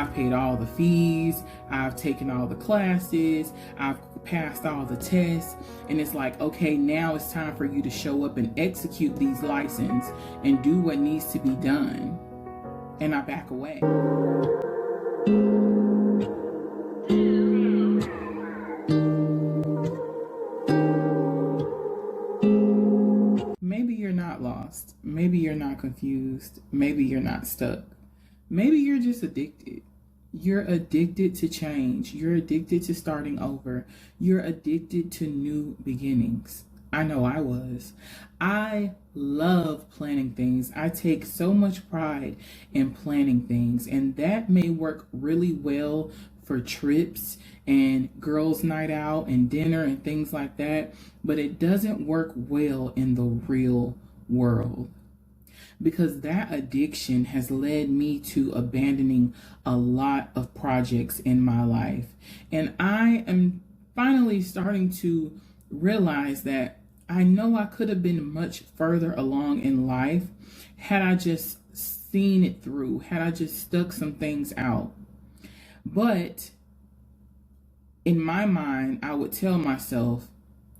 I've paid all the fees, I've taken all the classes, I've passed all the tests, and it's like, okay, now it's time for you to show up and execute these licenses and do what needs to be done. And I back away. Maybe you're not lost. Maybe you're not confused. Maybe you're not stuck. Maybe you're just addicted. You're addicted to change. You're addicted to starting over. You're addicted to new beginnings. I know I was. I love planning things. I take so much pride in planning things, and that may work really well for trips and girls' night out and dinner and things like that, but it doesn't work well in the real world, because that addiction has led me to abandoning a lot of projects in my life. And I am finally starting to realize that I know I could have been much further along in life had I just seen it through, had I just stuck some things out. But in my mind, I would tell myself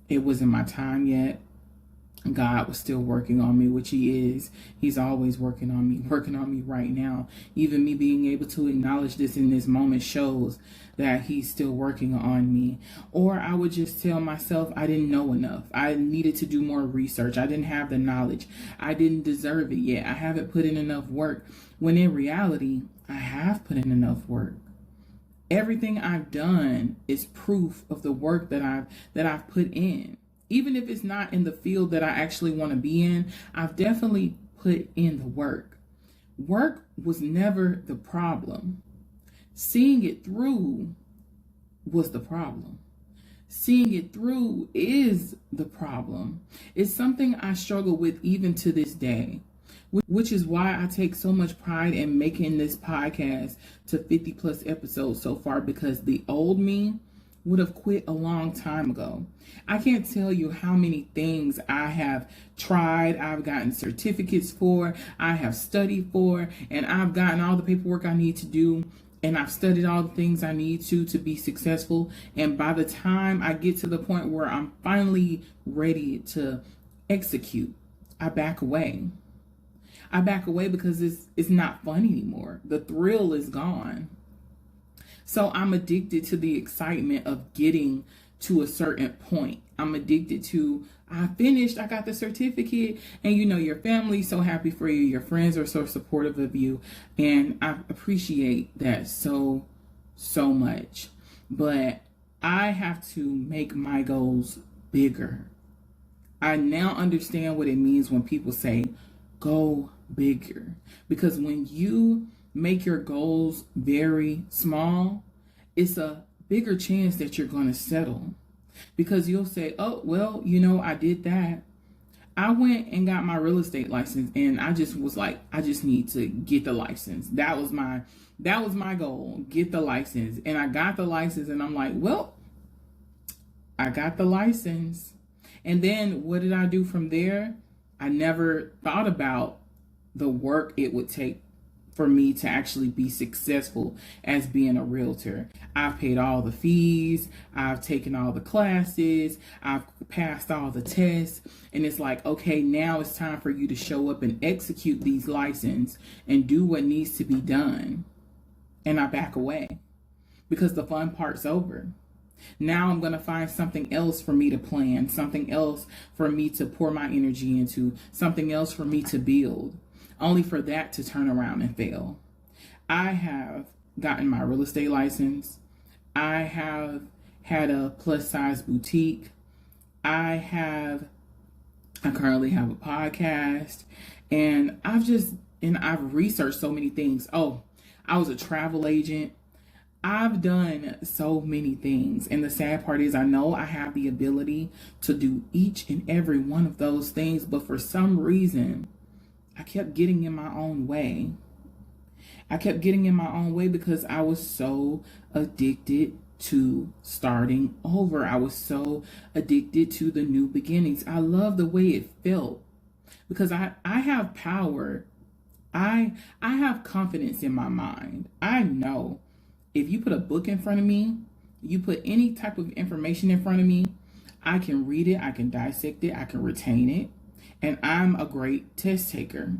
it wasn't my time yet. God was still working on me, which he is. He's always working on me right now. Even me being able to acknowledge this in this moment shows that he's still working on me. Or I would just tell myself I didn't know enough. I needed to do more research. I didn't have the knowledge. I didn't deserve it yet. I haven't put in enough work. When in reality, I have put in enough work. Everything I've done is proof of the work that I've put in. Even if it's not in the field that I actually want to be in, I've definitely put in the work. Work was never the problem. Seeing it through was the problem. Seeing it through is the problem. It's something I struggle with even to this day, which is why I take so much pride in making this podcast to 50 plus episodes so far, because the old me would have quit a long time ago. I can't tell you how many things I have tried, I've gotten certificates for, I have studied for, and I've gotten all the paperwork I need to do, and I've studied all the things I need to be successful. And by the time I get to the point where I'm finally ready to execute, I back away. I back away because it's not fun anymore. The thrill is gone. So I'm addicted to the excitement of getting to a certain point. I'm addicted to, I finished, I got the certificate, and your family's so happy for you. Your friends are so supportive of you. And I appreciate that so much. But I have to make my goals bigger. I now understand what it means when people say, go bigger. Because when you make your goals very small, it's a bigger chance that you're going to settle, because you'll say, oh, well, I did that. I went and got my real estate license, and I just was like, I just need to get the license. That was my goal, get the license. And I got the license, and I'm like, well, I got the license. And then what did I do from there? I never thought about the work it would take for me to actually be successful as being a realtor. I've paid all the fees, I've taken all the classes, I've passed all the tests, and it's like, okay, now it's time for you to show up and execute these licenses and do what needs to be done. And I back away because the fun part's over. Now I'm going to find something else for me to plan, something else for me to pour my energy into, something else for me to build, only for that to turn around and fail. I have gotten my real estate license. I have had a plus size boutique. I currently have a podcast, and I've researched so many things. Oh, I was a travel agent. I've done so many things. And the sad part is I know I have the ability to do each and every one of those things, but for some reason, I kept getting in my own way. I kept getting in my own way because I was so addicted to starting over. I was so addicted to the new beginnings. I love the way it felt because I have power I have confidence in my mind. I know if you put a book in front of me, you put any type of information in front of me, I can read it, I can dissect it, I can retain it, and I'm a great test taker.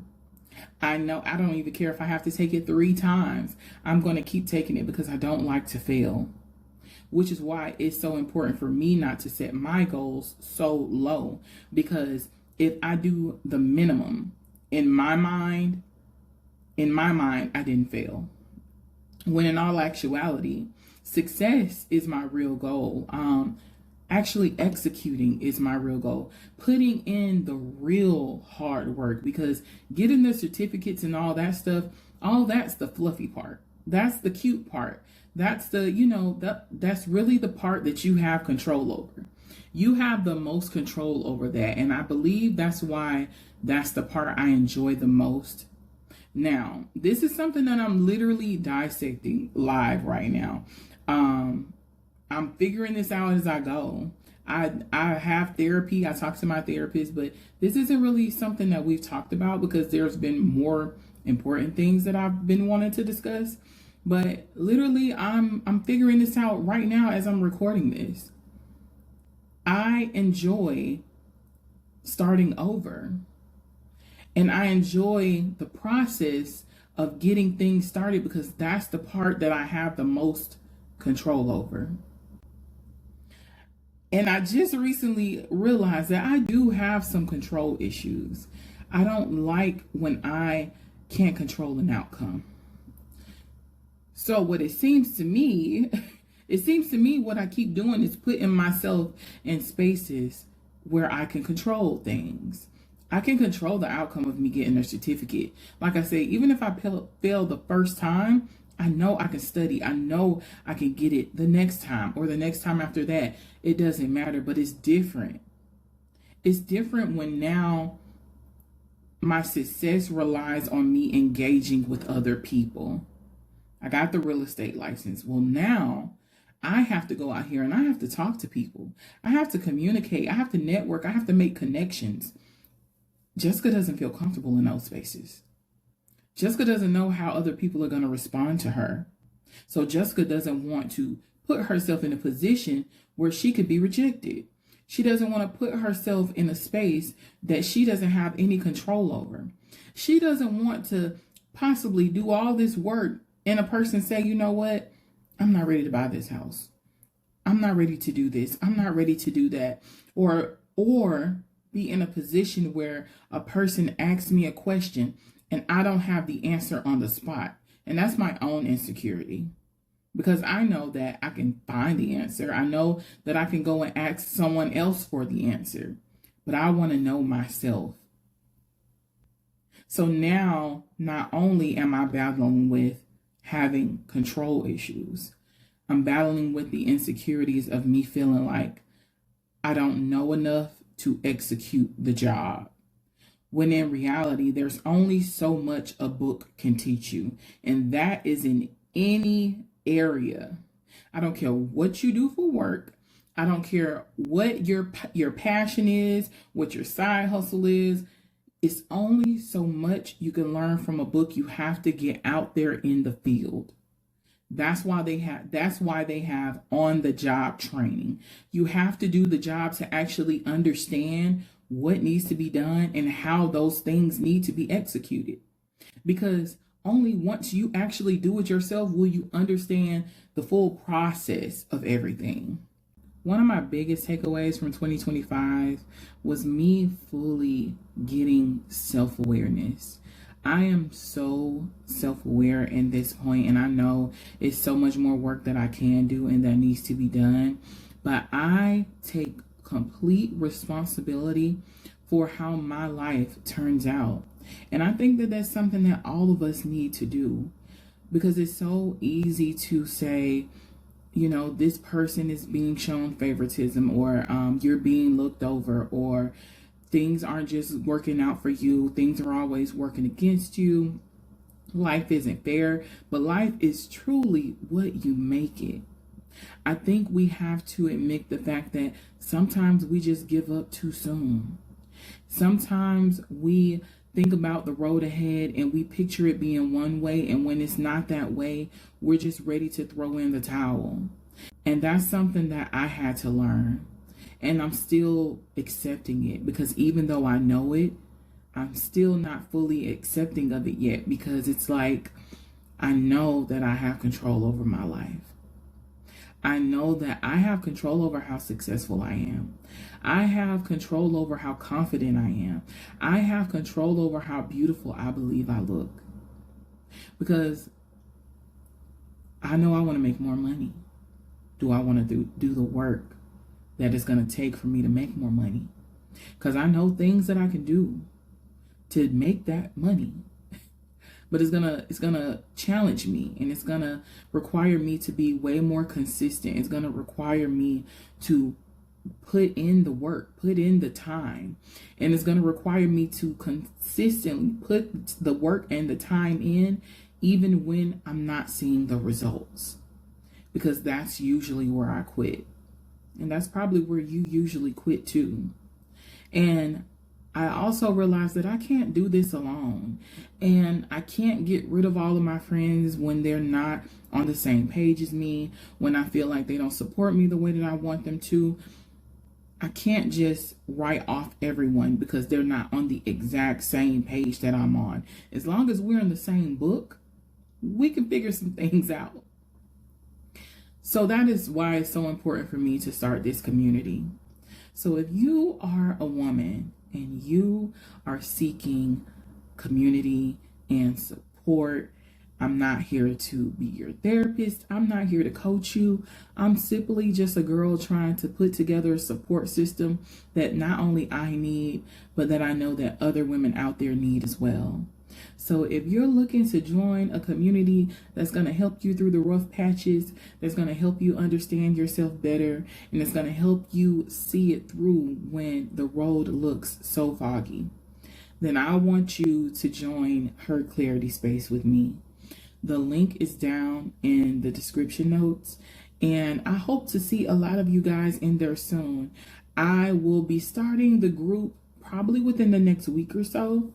I know I don't even care if I have to take it 3 times. I'm going to keep taking it because I don't like to fail, which is why it's so important for me not to set my goals so low. Because if I do the minimum, in my mind, I didn't fail. When in all actuality, success is my real goal. Actually executing is my real goal. Putting in the real hard work, because getting the certificates and all that stuff, all that's the fluffy part. That's the cute part. That's the, that's really the part that you have control over. You have the most control over that. And I believe that's why that's the part I enjoy the most. Now, this is something that I'm literally dissecting live right now. I'm figuring this out as I go. I have therapy. I talk to my therapist, but this isn't really something that we've talked about because there's been more important things that I've been wanting to discuss. But literally, I'm figuring this out right now as I'm recording this. I enjoy starting over. And I enjoy the process of getting things started because that's the part that I have the most control over. And I just recently realized that I do have some control issues. I don't like when I can't control an outcome. So what it seems to me what I keep doing is putting myself in spaces where I can control things. I can control the outcome of me getting a certificate. Like I say, even if I fail the first time, I know I can study. I know I can get it the next time or the next time after that. It doesn't matter, but it's different. It's different when now my success relies on me engaging with other people. I got the real estate license. Well, now I have to go out here and I have to talk to people. I have to communicate. I have to network. I have to make connections. Jessica doesn't feel comfortable in those spaces. Jessica doesn't know how other people are going to respond to her. So Jessica doesn't want to put herself in a position where she could be rejected. She doesn't want to put herself in a space that she doesn't have any control over. She doesn't want to possibly do all this work and a person say, you know what? I'm not ready to buy this house. I'm not ready to do this. I'm not ready to do that. Or be in a position where a person asks me a question and I don't have the answer on the spot. And that's my own insecurity. Because I know that I can find the answer. I know that I can go and ask someone else for the answer. But I want to know myself. So now, not only am I battling with having control issues, I'm battling with the insecurities of me feeling like I don't know enough to execute the job. When in reality, there's only so much a book can teach you. And that is in any area. I don't care what you do for work. I don't care what your passion is, what your side hustle is. It's only so much you can learn from a book. You have to get out there in the field. That's why they have on the job training. You have to do the job to actually understand what needs to be done and how those things need to be executed. Because only once you actually do it yourself will you understand the full process of everything. One of my biggest takeaways from 2025 was me fully getting self-awareness. I am so self-aware in this point, and I know it's so much more work that I can do and that needs to be done. But I take complete responsibility for how my life turns out. And I think that that's something that all of us need to do, because it's so easy to say, you know, this person is being shown favoritism, or you're being looked over, or things aren't just working out for you. Things are always working against you. Life isn't fair, but life is truly what you make it. I think we have to admit the fact that sometimes we just give up too soon. Sometimes we think about the road ahead and we picture it being one way, and when it's not that way, we're just ready to throw in the towel. And that's something that I had to learn. And I'm still accepting it, because even though I know it, I'm still not fully accepting of it yet, because it's like, I know that I have control over my life. I know that I have control over how successful I am. I have control over how confident I am. I have control over how beautiful I believe I look. Because I know I want to make more money. Do I want to do the work that it's going to take for me to make more money? Because I know things that I can do to make that money. But it's gonna challenge me, and it's gonna require me to be way more consistent. It's gonna require me to put in the work, put in the time, and it's gonna require me to consistently put the work and the time in, even when I'm not seeing the results, because that's usually where I quit, and that's probably where you usually quit too. And I also realized that I can't do this alone, and I can't get rid of all of my friends when they're not on the same page as me, when I feel like they don't support me the way that I want them to. I can't just write off everyone because they're not on the exact same page that I'm on. As long as we're in the same book, we can figure some things out. So that is why it's so important for me to start this community. So if you are a woman and you are seeking community and support, I'm not here to be your therapist. I'm not here to coach you. I'm simply just a girl trying to put together a support system that not only I need, but that I know that other women out there need as well. So if you're looking to join a community that's going to help you through the rough patches, that's going to help you understand yourself better, and it's going to help you see it through when the road looks so foggy, then I want you to join Her Clarity Space with me. The link is down in the description notes, and I hope to see a lot of you guys in there soon. I will be starting the group probably within the next week or so.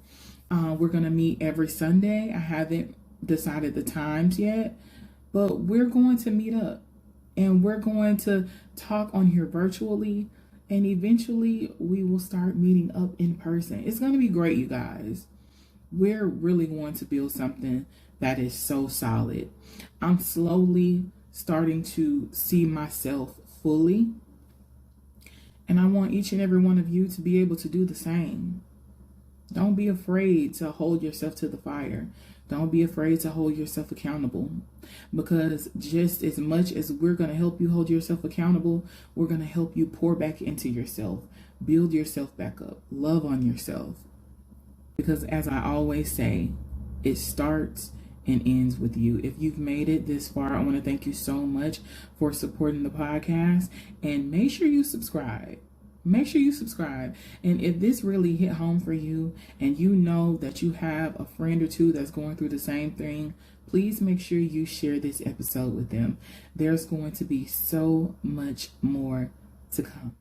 We're going to meet every Sunday. I haven't decided the times yet, but we're going to meet up, and we're going to talk on here virtually, and eventually we will start meeting up in person. It's going to be great, you guys. We're really going to build something that is so solid. I'm slowly starting to see myself fully, and I want each and every one of you to be able to do the same. Don't be afraid to hold yourself to the fire. Don't be afraid to hold yourself accountable, because just as much as we're going to help you hold yourself accountable, we're going to help you pour back into yourself, build yourself back up, love on yourself. Because as I always say, it starts and ends with you. If you've made it this far, I want to thank you so much for supporting the podcast, and make sure you subscribe. Make sure you subscribe. And if this really hit home for you, and you know that you have a friend or two that's going through the same thing, please make sure you share this episode with them. There's going to be so much more to come.